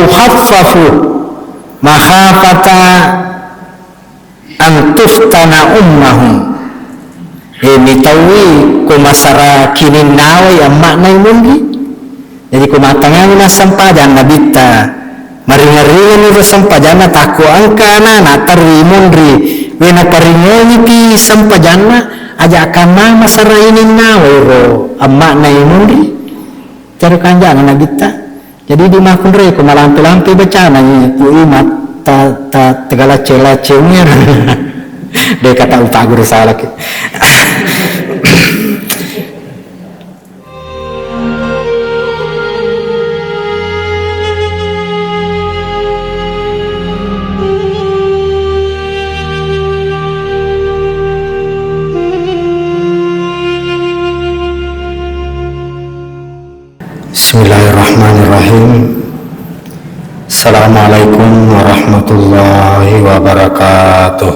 khaffafu makhafata an tuftana ummahum. Ini tawi ko masara kinin naway ang maknay mundi. Jadi ko matangan na sampajan na bitta maringaringan ito sampajan na tako ang kana na tarimundri wena paringoni ti sampajan na aja kana masara inin naway ro ang maknay mundi. Caro kanjana na bitta. Jadi di makundre ko malampi-lampi bacana ni ku imat ta tegala cela-celnya. Dia kata utak guru salah. Bismillahirrahmanirrahim. Assalamualaikum warahmatullahi wabarakatuh.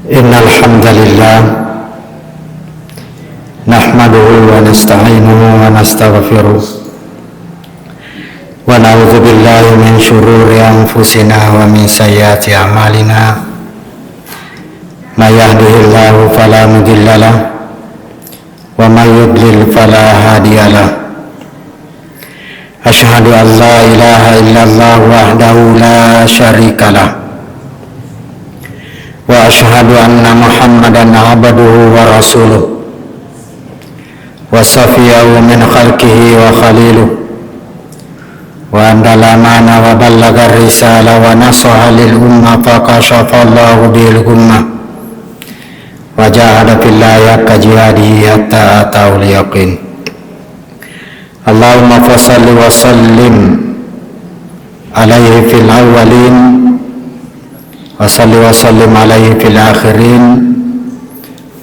Innal hamdalillah nahmaduhu wa nasta'inuhu wa nastaghfiruh wa na'udzu billahi min syururi anfusina wa min sayyiati a'malina. May yahdihillahu fala mudilla lahu wa may yudlil fala hadiya lahu. Asyhadu an la ilaha illallah wahdahu la syarika lahu wa asyhadu anna Muhammadan abduhu wa rasuluh wa safiyahu min khalqihi wa khaliluh wa andala mana wa ballaga risala wa nasaha lil umma fa kashafa Allahu bil ummah wa jahada fillahi haqqa jihadihi hatta ataul yaqin. Allahumma fasalli wa sallim alaihi fil awwalin wa salli wa sallim alaihi fil akhirin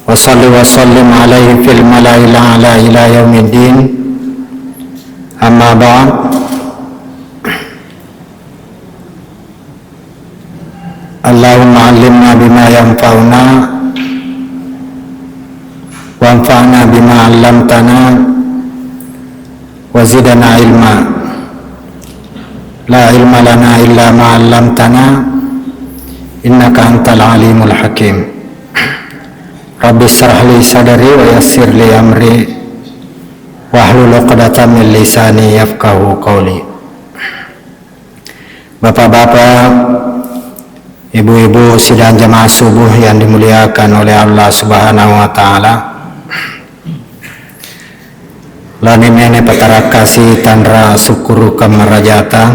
wa salli wa sallim alaihi fil mala'il a'la ila yaumiddin. Amma ba'd. Allahumma 'allimna bima yanfa'una wanfa'na bima 'allamtana wa zidna ilma. La ilma lana illa ma 'allamtana innaka antal alimul hakim. Rabbi shrah li sadri wa yassir li amri wahlul 'uqdatam min lisani yafqahu qawli. Bapak-bapak, ibu-ibu sidang jamaah subuh yang dimuliakan oleh Allah Subhanahu wa taala. Lani mene patara kasih tandra syukuru kamarajata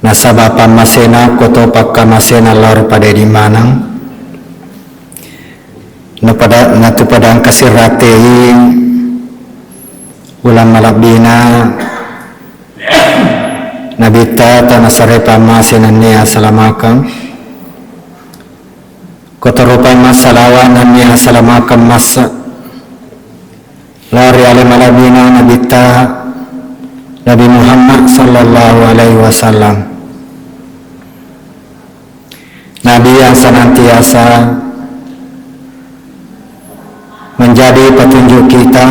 nasaba pamasena koto pakamasena lar pada di manang natu padang kasih ratei ulam malabina nabita tanasare pamasena nia salamakam koto rupa masalawan nia salamakam masa lari alim alabina nabita Nabi Muhammad sallallahu alaihi wasallam, Nabi yang senantiasa menjadi petunjuk kita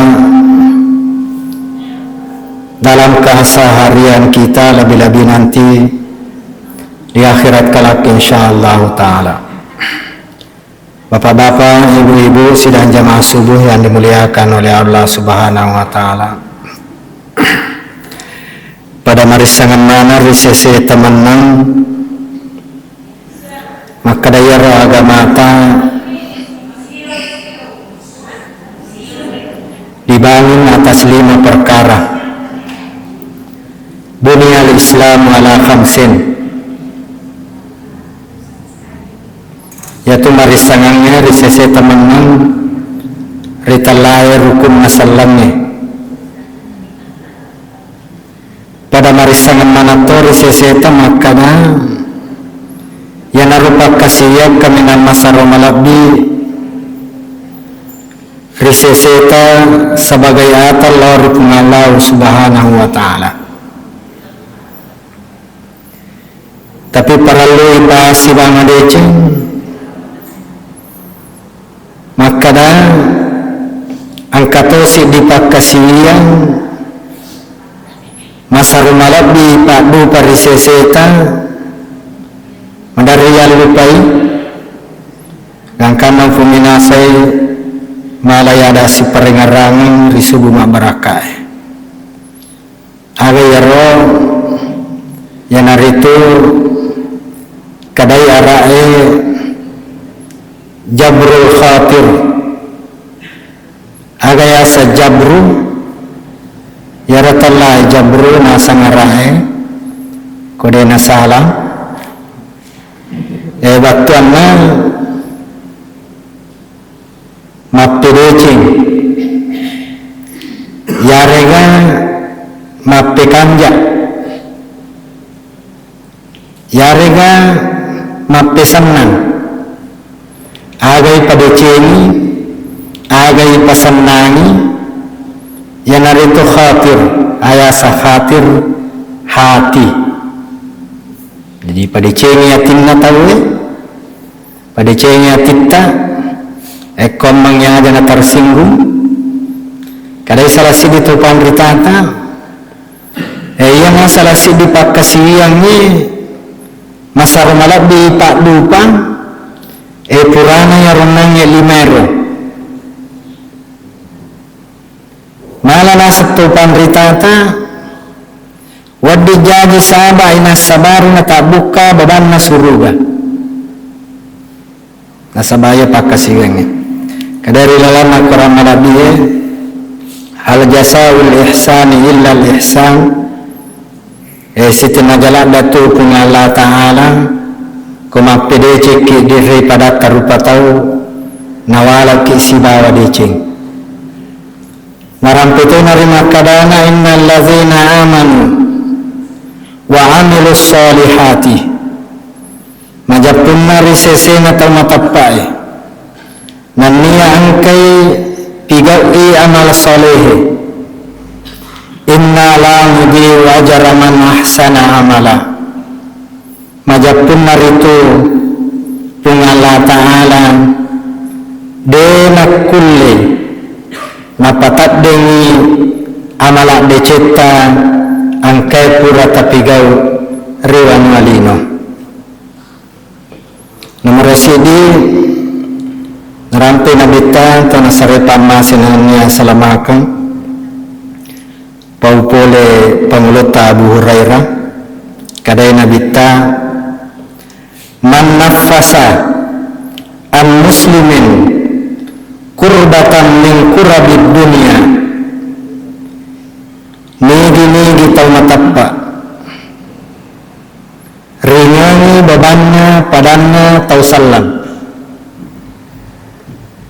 dalam keseharian kita, lebih-lebih nanti di akhirat kelak insyaallah taala. Bapak-bapak, ibu-ibu sidang jamaah subuh yang dimuliakan oleh Allah Subhanahu wa taala. Pada mari sangat mana risese temenang maka daya agama ta dibangun atas 5 perkara. Bunyal Islam ala khamsin, yaitu marisangannya risese temenang ritalai rukun masallamnya. Pada marisangan manato risese tamakana yang narupa kasiyab kaminan masaro malabdi riseseta sebagai atal lor pengalau Subhanahu wa ta'ala. Tapi perlu ipasi bang adeceng maka dah angkatosi di pakasiang masarumalabi padu pariseseta mandarial lupai gangkanang fuminasay malayada si paringarangin risubu mabarakay agayaro yanarito kadai arae jabrul khatir agaya sa jabru yaratalla jabru nasangarae kode nasalam waktuanna mappedecing yarega mappekanja yarega mappesannan agai padecengi agai pasannangi yanarito khatir ayasa khatir hati. Jadi padecengi atinna tahu padecengi atitta ekon mangya jana tersinggung kadai salah sidi tu pandritata iya masalah sidi pakasiang ni masar malab di pak dupang purana ya runangnya limero malah nasab tu pandritata wadi jadi sabah ina sabaru na tabuka baban na suruga nasabaya pakasiangnya kadari lalama kurang malabiye hal jasaul ihsani illa al ihsan sitina jalak datu punya Allah Ta'ala kumapede ceki diri pada tarupa tahu nawala ki sibawa deceng marampito narima kadana innal ladzina amanu wa amilus solihati majapunna risesena tamatappai nania angkai pigai amal soleh inna la nudhi'u ajra man ahsana amala majapun naritu pungala ta'ala dena kulle napatat dengi amala deceta angkai pura tapigau riwan walino nomor sidi narampi nabita tanah sarepan masinanya salamakan paupole pangulota Abu Hurairah kadai nabita man nafasa an muslimin kurbatan min kurabid dunia nigi tau matappa ringangi bebannya padannya tau salam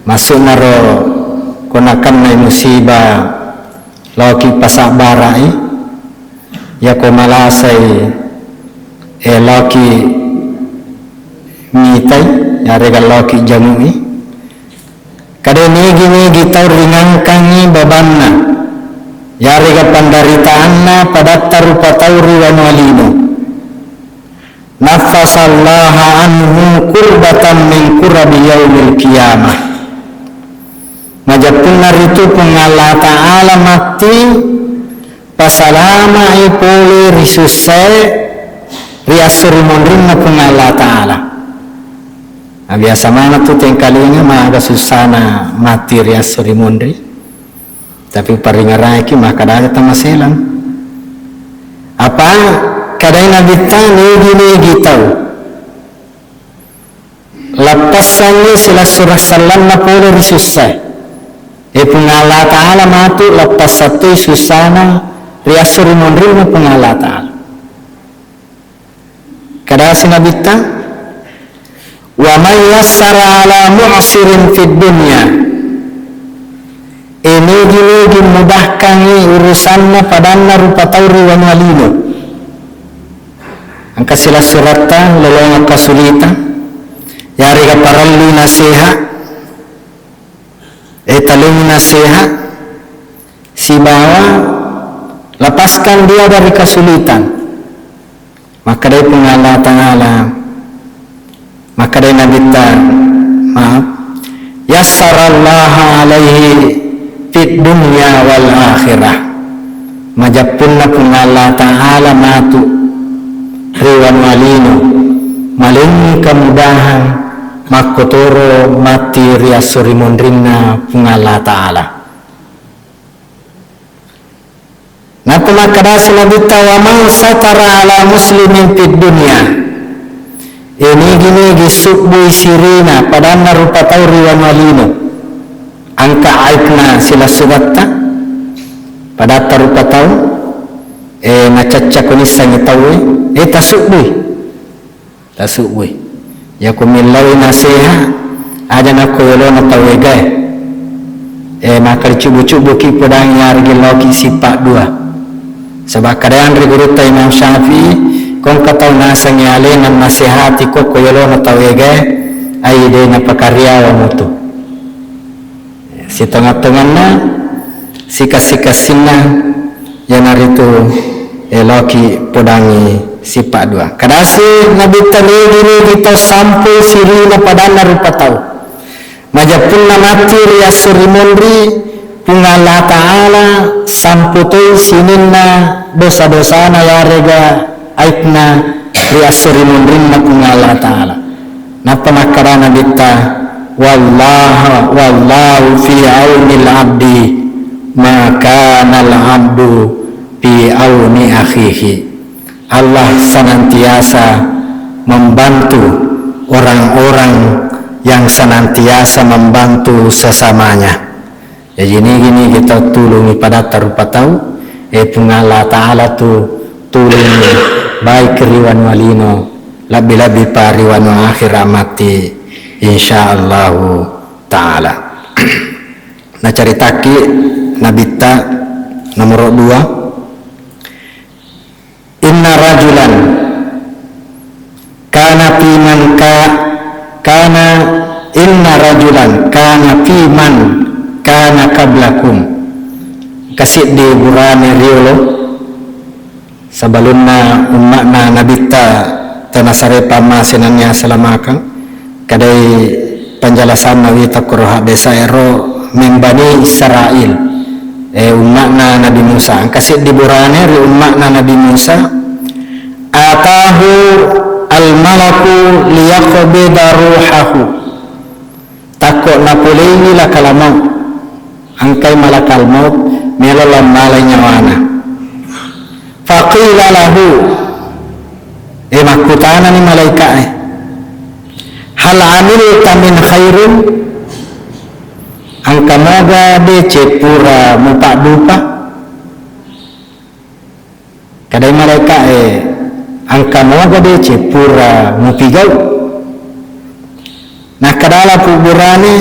masuk naro konakan nai musibah loki pasak barai ya ko malasai loki mitai ya regal loki jamui kade nigi tau ringankangi babanna ya regal pandaritaanna pada tarupa tau riwan walino nafasallaha anhu kurbatan min kurabi yaumil qiyamah majapun naritu pengala ta'ala mati pasalama ipole risusai riasuri mondring na pengala ta'ala biasa mana tu tengkalinya maga susana mati riasuri mondri tapi paringarai ki maka dada tamaselang apa kadai nabita negi tau lapasannya sila surah salam na pole risusai pengala ta'ala matu lepas satu susana riasuri mondril pengala ta'ala kada sinabita wa man yassara ala mu'sirin fid dunya ini gini mudahkan urusannya padanna rupa tauri wa walino angka sila surata lolonga kasulita yari ka paralli nasihat talung nasihat si bawa lepaskan dia dari kesulitan maka dari pengala ta'ala maka dari nabita maaf yassarallaha alaihi fid dunya wal akhirah. Majapunna pungala ta'ala matu riwan walino maling kemudahan makotoro mati riasuri mondrinna pungala ta'ala. Napa makadasi nabita wa man satara ala muslimin fid dunya. Ini gini gisubui sirina padana rupa tau riwan walino angka aibna sila subatta pada tarupa tau ngacacak kunisa ngitawi tasubui ya kumilawi nasiha aja nak yolo na tawe gae maka cubu-cubu ki podang nyargi loki sipak dua sebab kadang rigurita Imam Syafi'i kong katau nasang yale nan nasihati ko yolo na tawe gae ai de na pakarya wa mutu si tengah-tengah na sikas-sikasinna yang itu loki podangi sipak dua kadasi nabi tanegi kita sampai sirina padana rupa tau majapunna mati ria surimondri pungala ta'ala samputu sininna dosa-dosana ya rega aibna ria surimondrinna pungala ta'ala napa makarana bitta wallahu fi aunil abdi maka nal abdu fi auni akhihi. Allah senantiasa membantu orang-orang yang senantiasa membantu sesamanya. Ya gini kita tulungi pada tarupa tahu pungala ta'ala tu tulungi baik riwan walino lebih-lebih pariwan akhir mati insyaallah ta'ala. Nah caritaki nabita nomor 2 inna rajulan kana fiman kana inna rajulan kana fiman kana qablakum kasih di burane riolo sebelumna umatna nabita tanasare pamasenannya selamakan kadai penjelasan nabi takroha desa ero membani Israel umatna Nabi Musa kasih diburane ri umatna Nabi Musa atahu al malaku liyaqbida ruhahu takut napulini la kalamau angkai malakal maut melalam malai nyawana faqila lahu makutana ni malaikat hal amilta min khairin angka moga dece pura mupak dupa kadai mereka angka moga dece pura mupigau nah kadala kuburane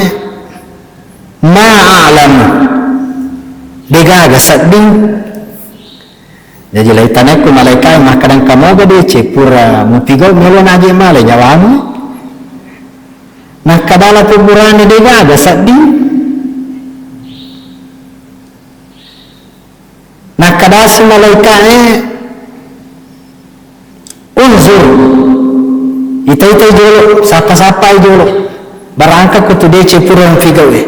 ma'alam degaga sading jadi laitane ku malaikat mah kadang kamoga dece pura mupigau melon aja malai nyawamu nah kadala kuburane degaga sading nah kadasi malaikatnya unzur itu jolo sapa-sapa jolo barangka kutu dece purang figawe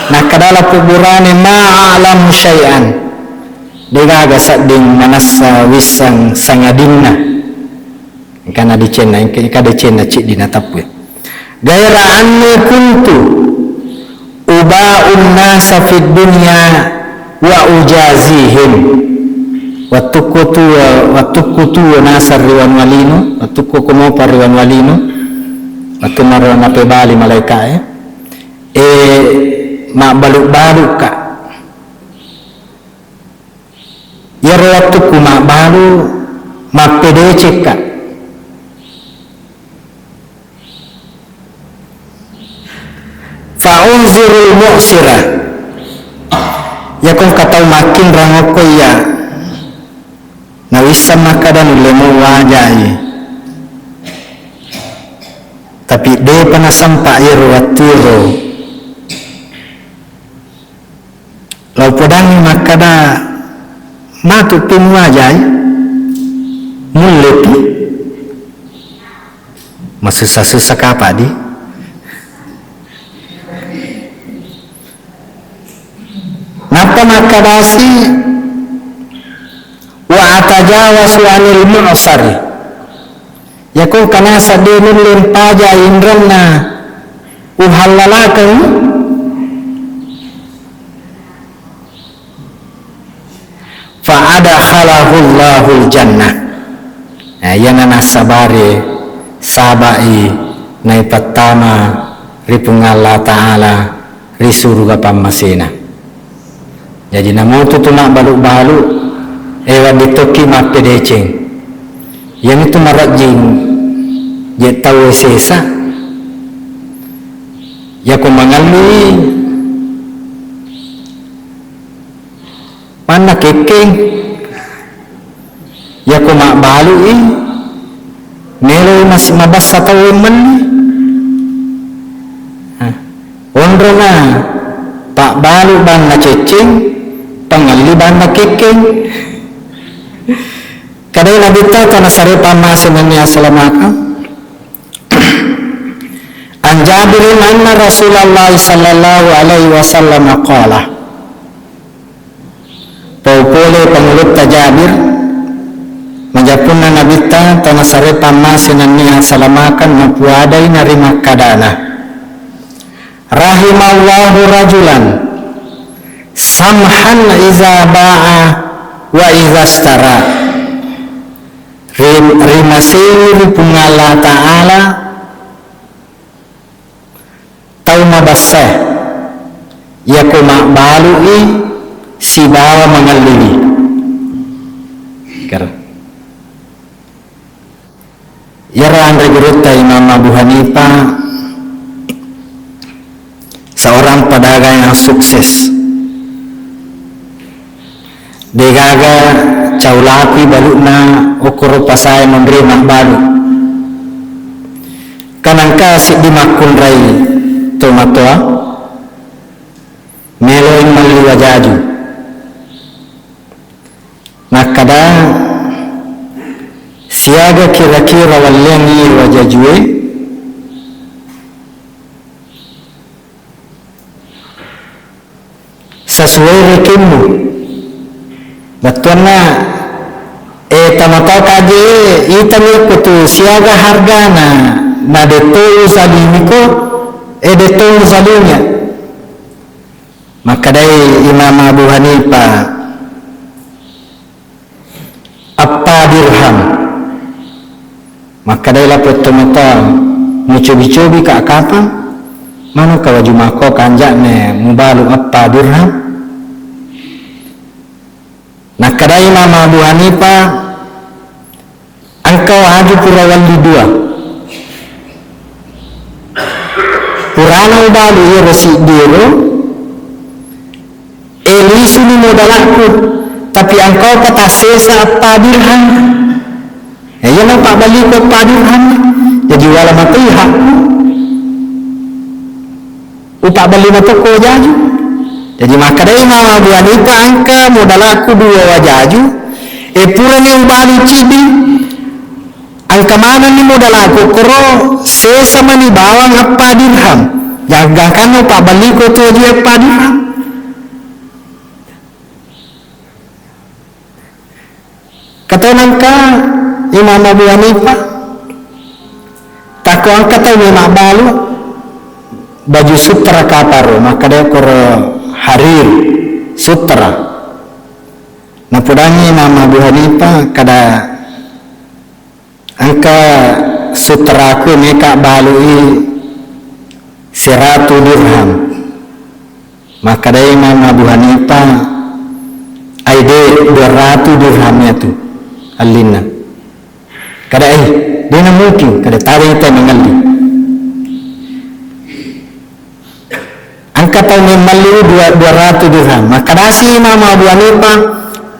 nah kadala kuburane ma'alam syai'an degaga sading manasa wisang sangadinna kana dicena kada cena cik dina tapwe gaira anni kuntu uba'un nasa fid dunya wa ujazihim watukutu nasar riwan walino watuku kumo pariwan walino watu marwana pebali malaika ma balu ka yar watuku ma balu ma pedece ka fa'unzirul mu'sirah ya kong katau makin rangoko ya na wisa makadan lemu wajai tapi de panasampa iro watiro lau podang makada matu pin wajai mulepi masusah-susah apa di Maka dasi wa atajawasu anil mu'sari yakun kana sadinun lin paja indranna uhallalakan fa adkhalahu Allahul jannah. Nah, yana nasabari sabai nai pertama ripung Allah Ta'ala ri surga pamasina. Jadi namo tu nak balu-balu ewa ditoki mape deceng. Yang itu marajing je tahu sesa. Ya ko mangalui mana kekeng ya ko mak balu melo masih mabasa tahu men ondrona pak balu ban na cecing pangali ban na kekeng kadai nabi ta tanah sare pamasennya salamaka an Jabirin anna Rasulullah sallallahu alaihi wasallam qala paupole pangulut Jabir menjapunna nabi ta tanah sare pamasennya salamakan mapuadai narima kadana rahimallahu rajulan samhan iza ba'a wa iza stara rimasiri pungala ta'ala tau mabasah yaku makbalui si bawa mengalili yaraan regeruta Imam Abu Hanifah seorang pedagang yang sukses degaga caulapi baluna ukur pasai memberi makbalu kanangka si dimakun rai tomatoa meloin mali wajaju nakada siaga kira-kira walengi wajajue sesuai rekimu betulna tamatau kaje itami kutu siaga hargana na detu zalimiko detu zalimnya maka dari Imam Abu Hanifah apa dirham maka dari lapot tamatau mucobi-cobi ka kapang manu kawajumako kanjakne mubalu apa dirham. Nah kadai Imam Abu Hanifah engkau haju purawali dua purana ubalu ya resi diro elisu ni modalaku tapi engkau kata sesa apa dirham ya nampak balik ke apa dirham jadi wala mati hakku upak balik mati ko jaju. Jadi maka dari Imam Abu Hanifah angka modal aku dua wajaju pura ni ubali cibi angka mana ni modal aku kero sesama ni bawang apa dirham jagakan pak balik ko tu dia apa dirham kata angka Imam Abu Hanifah takut angka tahu memang balu baju sutra kaparu maka dia kero harir sutra na pudangi Imam Abu Hanifah kada angka sutra ku meka balui 100 dirham maka dari Imam Abu Hanifah aide 200 dirhamnya tu alina kada dia mungkin kada tarik kita mengalih angka tahun mali 200 dirham maka dasi Imam Abu Hanifah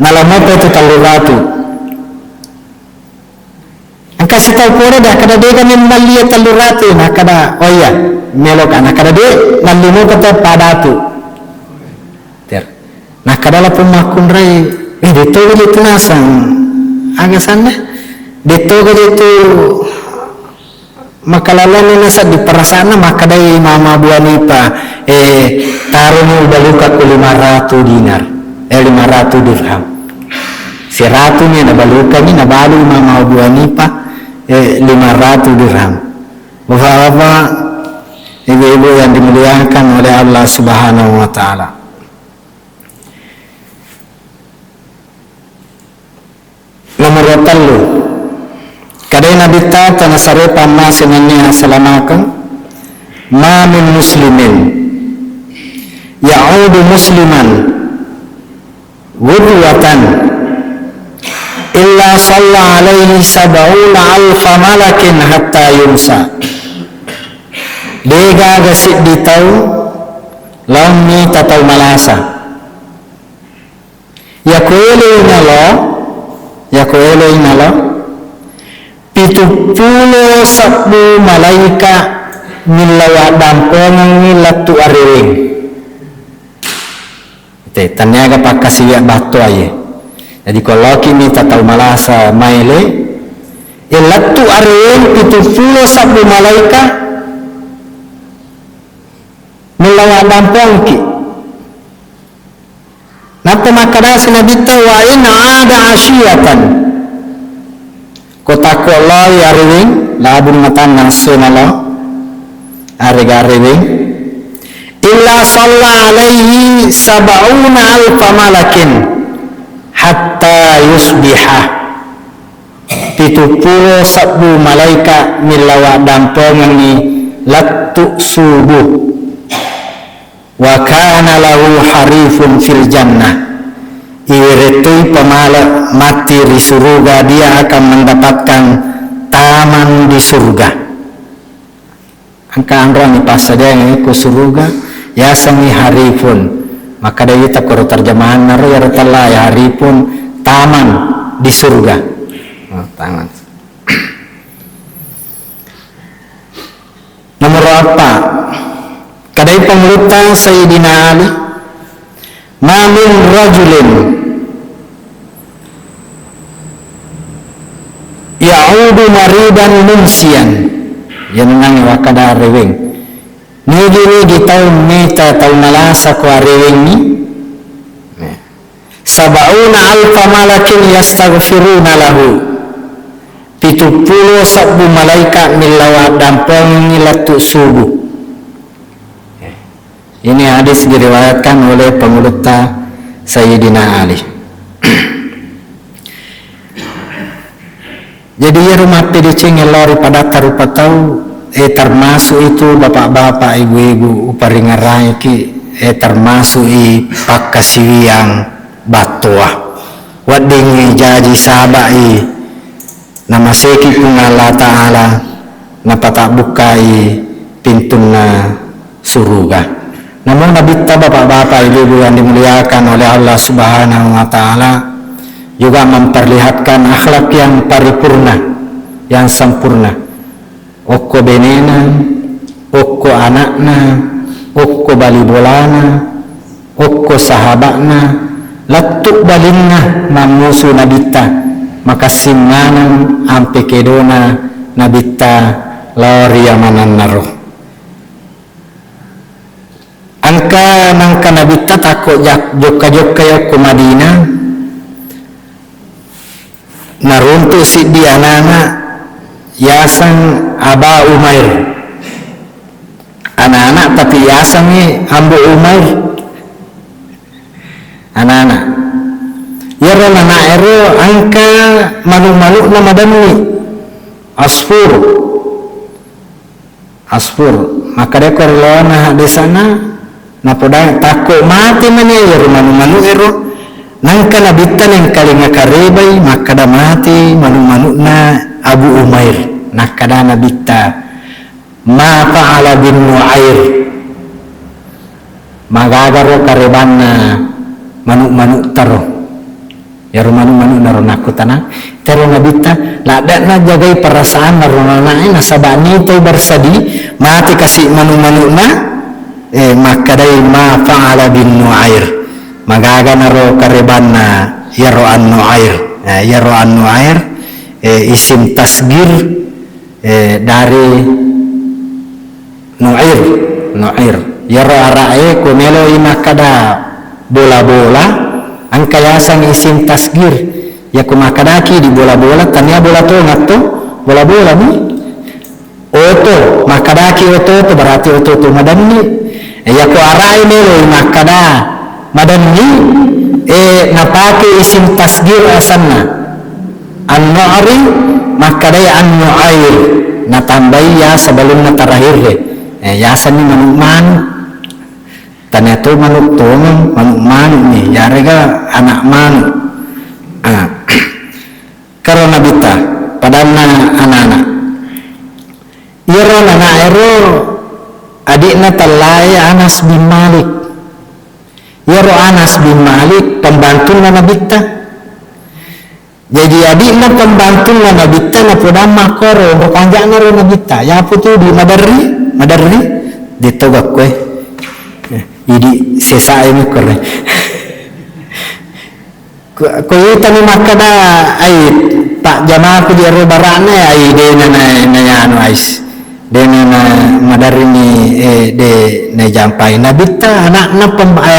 nalamoto itu 300 angka si tahu kore dah kada dia kan mali 300 nah kada oh iya melok anak kada dia nalimu kata padatu ter nah kada la pemakun rai itu gitu nasang agak sana itu gitu maka lalu nasa di perasaan maka dari Imam Abu Hanifah tarunu baluka ku 500 dinar 500 dirham. Si ratunya na baluka ni na balu Imam Abu Hanifah 500 dirham. Bapak-bapak, ibu-ibu yang dimuliakan oleh Allah Subhanahu wa taala. Nomor 3. Kadai Nabi ta tanasare pama senanya salamakan ma min muslimin ya'udu musliman wudwatan illa shalla alaihi 70,000 malakin hatta yumsa. Dega gasit ditau launi tatau malasa ya kuele inalo 70 sabbu malaika milawa dampongan milatu ariring. Tanyaga pakasiya batu aye. Jadi kalau kini tatau malasa maile ilatu ariring 70 sabbu malaika milawa dampongki. Napa makada sinabita wa in ada asyiyatan. Kota koloi ariwing labun matan nasional ariwing illa shalla alaihi 70,000 malakin hatta yusbiha. 70 sabbu malaika milawa dampongan ni latu subuh. Wa kana lahu harifun fil jannah. Iretui pemala mati di surga, dia akan mendapatkan taman di surga. Angka andra ni pasada yang ku surga ya sangi harifun. Maka dari kita koro terjemahan naru ya retala ya harifun taman di surga. Taman. Nomor 4. Kadai pengurutan Sayyidina Ali ma min rajulin ya'udu maridan munsian yang nang wakada reweng nigi taun meta taun malasa ko reweng ni 70,000 malakin yastaghfiruna lahu 70 sabbu malaikat milawa dampong nilatu subuh. Ini hadis diriwayatkan oleh pengurutta Sayyidina Ali. Jadi ya rumah PDC ngelori pada tarupa tahu termasuk itu bapak-bapak ibu-ibu uparingarai ki termasuk i pakasiwiang batuah wadingi jaji sabai nama seki pun Allah Ta'ala napata bukai pintuna surga. Namun Nabi bapak-bapak ibu-ibu yang dimuliakan oleh Allah Subhanahu wa taala juga memperlihatkan akhlak yang paripurna, yang sempurna. Okko benena, okko anakna, okko balibolana, okko sahabatna, latuk balinna mamusu nabita, maka simmanan ampe kedona nabita lori amanan naruh. Angka nangka nabita takut joka-joka ya ke Madinah naruntuk si dia anak-anak yasan Aba Umair anak-anak tapi yasan ni Abu Umair anak-anak ya rola anak ero angka malu-malu nama dani asfur maka dia korlona di sana napoda takut mati mana ya manu-manu ero nangka nabitan yang kali ngakarebay maka da mati manu-manu na Abu Umair nakada nabita ma fa'ala bin Nu'air magagaro kareban na manu-manu taro ya manu-manu naro nakutana tero nabita lada na jagai perasaan naro nanain nasabani tay bersadi mati kasih manu-manu na maka dari ma fa'ala bin Nu'air magaga naro karebanna yaro an Nu'air isim tasgir dari Nu'air yaro arae ko melo imakada bola-bola angkayasan isim tasgir ya ko makadaki di bola-bola tanya bola to ngatto bola-bola ni oto makadaki oto berarti oto madanni ya ko arae melo imakada madanni napake isim tasgir asanna an-nu'ri makadai an-nu'air natambai ya sebelum terakhir ya asan ni manuk tanya tu manuk nih ya rega anak manuk karena bita padana anak-anak iro nana ero adikna talai Anas bin Malik iro Anas bin Malik pembantu nana bita jadi adikna pembantu nana bita na podama koro berpanjang nana bita ya putu di madari ditogak kue jadi sesai mi kore ko tani makada ai pak jamaah ku dia robarane ai de na anu ais de na madari ni de na jampai nabita anak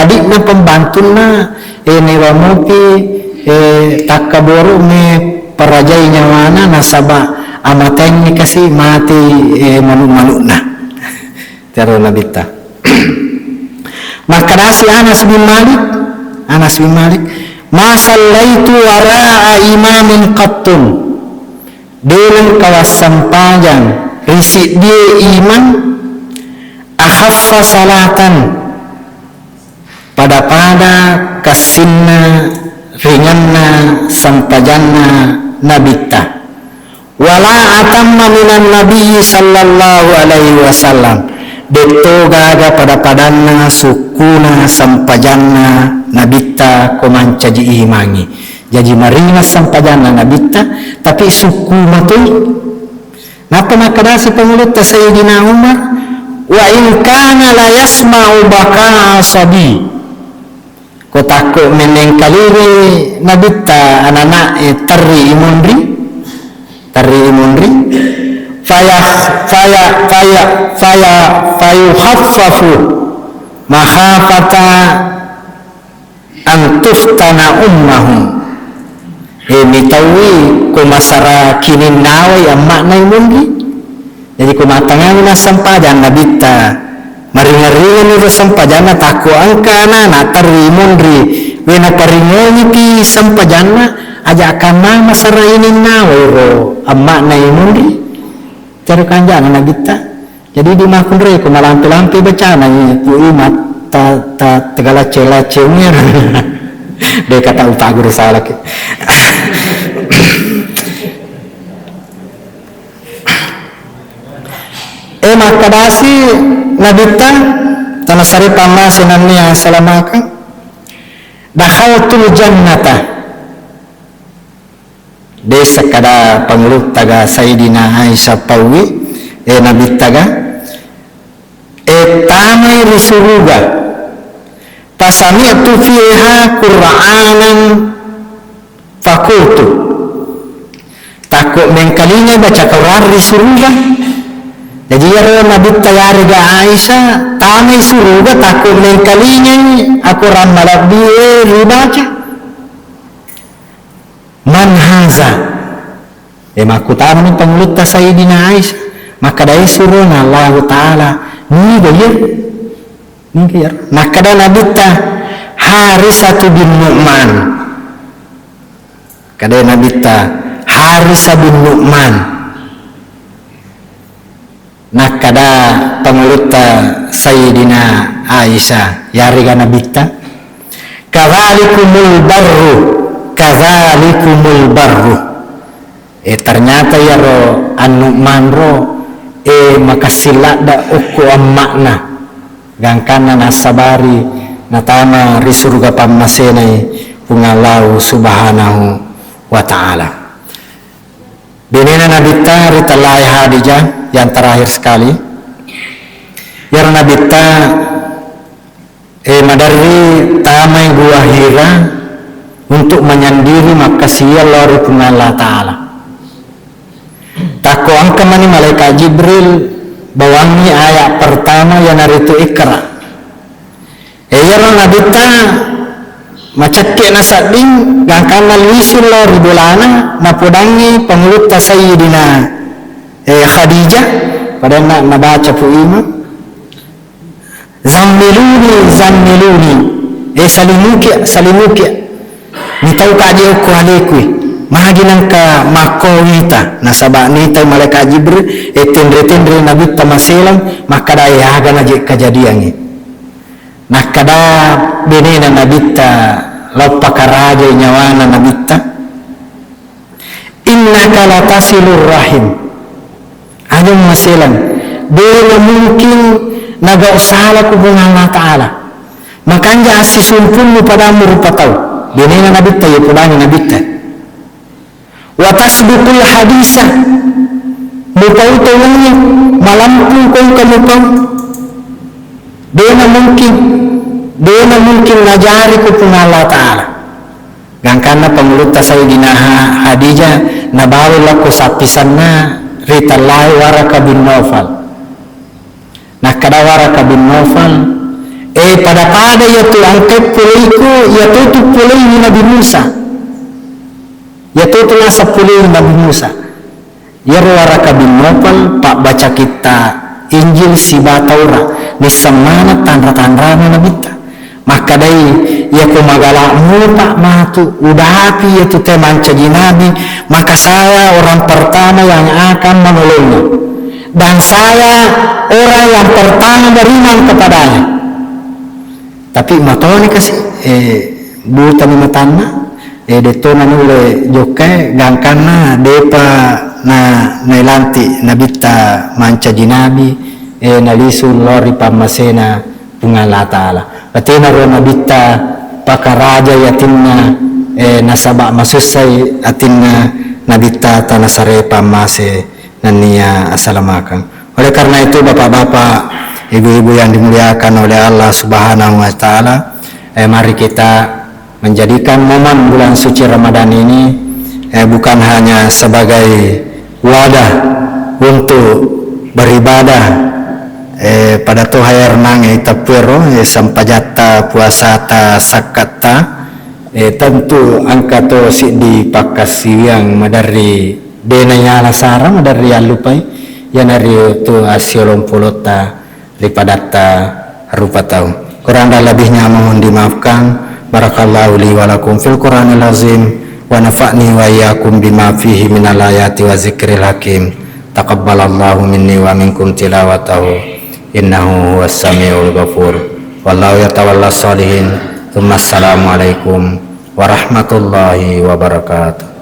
adik na pembantuna ni wamupi takaburu me perajai nyawana nasaba amateng ni kasih mati manu-manuna tero nabita maka nasi Anas bin Malik masallaitu wara'a imamin qattun dengan kawasan panjang risik dia iman akhaffa salatan pada kasinna ringanna sampajanna nabita wala atamma minan nabi sallallahu alaihi wasallam detogaga pada padanna sukuna sampajanna nabita komanca ji imangi jadi marina sampajanna nabita tapi suku matu napa makadasi pengulut Sayyidina Umar wa in kana la yasma'u baka sabi kotako meneng kaliri nabita anak tari imundri fayukhaffafu mahafata an tuftana ummahu mitawi ko masara kinin nawai amma nay mundi jadi ko matangan na sampajan nabita maringaringan ni sampajan tako angkana na tari mundri wena paringoni ki sampajan aja kana masara inin nawai ro amma nay mundi cara kanjana nabita jadi di makundre ko malampi-lampi bacana ni ku imat ta tegala cela cengir de kata uta guru salah ke makadasi nabita tanah sari pama senamnya salamaka dakhaltul jannata desa kada panglut taga Sayyidina Aisyah pawi nabita ga tanai risuruga pasami'tu fiha qur'anan fakultu takut mengkalinya baca Quran risuruga jadi ya nabita ya rega Aisyah tanai suruga takut mengkalinya aku ramalah dia dibaca manhaza maku tahu ni panglut Sayyidina Aisyah maka dari suruh Allah Ta'ala ni bayar maka dari nabita Harisatu bin Nu'man kada nabita Harisah bin Nu'man nakada panguluta Sayyidina Aisyah yariga nabita kadzalikumul barru ternyata ya ro an-Nu'man ro makasila da uku makna gangkana nasabari natama risurga pamasenai pungalau subhanahu wa ta'ala binena nabita ritalai hadijah yang terakhir sekali ya nabita madari tamai gua hira untuk menyendiri makasih Allah pungalau ta'ala tako angka mani malaikat Jibril bawangi ayat pertama yang naritu Iqra ayaro nabita macakke na sading gangkana lisullo ribulana napudangi pangulutta sayyidina Khadijah pada nak nabaca pu ima zammiluni salimuki ni tau ka dia ko alekui mahaginan ka makowita nasaba ni tau malaikat Jibril tendre nabita maselam makada yaga na kejadian ni nakada benena nabita lopa karaja nyawana nabita innaka latasilur rahim anu maselan bila mungkin naga usaha hubungan Allah Ta'ala makanya asisumpun pada merupa tahu benena nabita ya pudani nabita wa tasbiqul hadisa mupau tawanya malampung kong kamupang Dena mungkin ngajari kupung Allah Ta'ala gangkana pangulutta Sayyidina Khadijah nabawi laku sapisanna ritallahi Waraka bin Nawfal nah kada Waraka bin Nawfal pada yaitu angkat puliku yaitu pulih Nabi Musa yaitu nasab pulih Nabi Musa ya Waraka bin Nawfal pak baca kita Injil siba Taurat ni semana tanda-tandana nabita maka dai ya kumagala muta matu udah api itu teman caji nabi maka saya orang pertama yang akan menolongnya dan saya orang yang pertama beriman kepadanya tapi matoni kasih buta matana detona nule jokai gangkana depa na nailanti nabita mancaji nabi nalisul lori pamasena pungala Ta'ala patina ro nabita pakaraja yatimna nasaba masusai atinna nabita tanasare pamase nania asalamakan oleh karena itu bapak-bapak ibu-ibu yang dimuliakan oleh Allah Subhanahu wa Ta'ala mari kita menjadikan momen bulan suci Ramadan ini bukan hanya sebagai wadah untuk beribadah pada Tuhan nang tapero sampajata puasata sakata tentu angka to si di pakasi yang madari denanya lasara madari alupai yang dari tu asiolong polota lipadata rupa tahu kurang dan lebihnya mohon dimaafkan barakallahu li walakum fil Qur'anil azim wa nafa'ni wa iyyakum bima fihi minal ayati wa zikril hakim taqabbalallahu minni wa minkum tilawatahu innahu huwas samiul ghafur wallahu yatawalla sholihin. Assalamualaikum warahmatullahi wabarakatuh.